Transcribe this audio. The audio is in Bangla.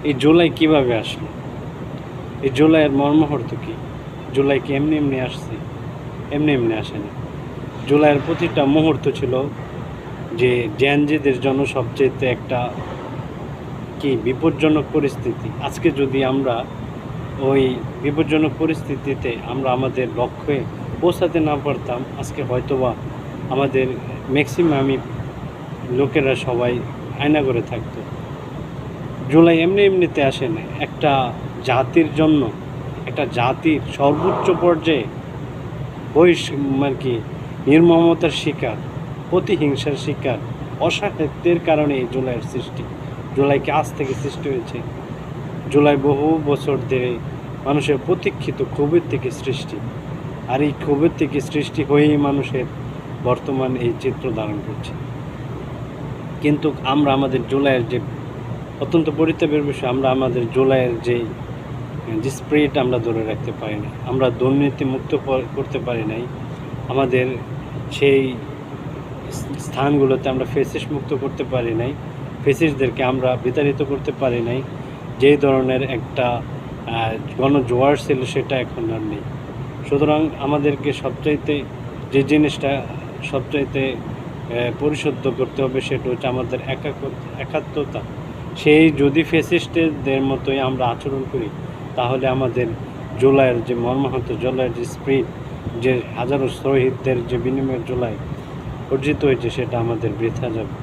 এই জুলাই কিভাবে আসলো? এই জুলাইয়ের মর্মাহর্ত কী? জুলাই কি এমনি এমনি আসছে? এমনি এমনি আসেনি। জুলাইয়ের প্রতিটা মুহূর্ত ছিল যে জেনজিদের জন্য সবচাইতে একটা বিপজ্জনক পরিস্থিতি। আজকে যদি আমরা ওই বিপজ্জনক পরিস্থিতিতে আমরা আমাদের লক্ষ্যে পৌঁছাতে না পারতাম, আজকে হয়তোবা আমাদের ম্যাক্সিমামই লোকেরা সবাই আয়না করে থাকতো। জুলাই এমনি এমনিতে আসে না। একটা জাতির জন্য, একটা জাতির সর্বোচ্চ পর্যায়ে আর কি নির্মমতার শিকার, প্রতিহিংসার শিকার, অসহায়ত্বের কারণে এই জুলাইয়ের সৃষ্টি। জুলাইকে আজ থেকে সৃষ্টি হয়েছে। জুলাই বহু বছর ধরে মানুষের প্রতীক্ষিত ক্ষোভের থেকে সৃষ্টি। আর এই ক্ষোভের থেকে সৃষ্টি হয়েই মানুষের বর্তমান এই চিত্র ধারণ করছে। কিন্তু আমরা আমাদের জুলাইয়ের যে অত্যন্ত পরিতাপের বিষয়, আমরা আমাদের জুলাইয়ের যে স্পিরিট আমরা ধরে রাখতে পারি না। আমরা দুর্নীতি মুক্ত করতে পারি নাই। আমাদের সেই স্থানগুলোতে আমরা ফেসিস্ট মুক্ত করতে পারি নাই। ফেসিস্টদেরকে আমরা বিতাড়িত করতে পারি নাই। যেই ধরনের একটা গণজোয়ার ছিল সেটা এখন আর নেই। সুতরাং আমাদেরকে সবচাইতে যে জিনিসটা সবচাইতে পরিশুদ্ধ করতে হবে সেটা হচ্ছে আমাদের একাত্মতা। সেই যদি ফ্যাসিস্টদের মতোই আমরা আচরণ করি, তাহলে আমাদের জুলাইয়ের যে মর্মাহত, জুলাইয়ের যে স্পিরিট, যে হাজারো শহীদদের যে বিনিময়ের জুলাই অর্জিত হয়েছে, সেটা আমাদের বৃথা যাবে।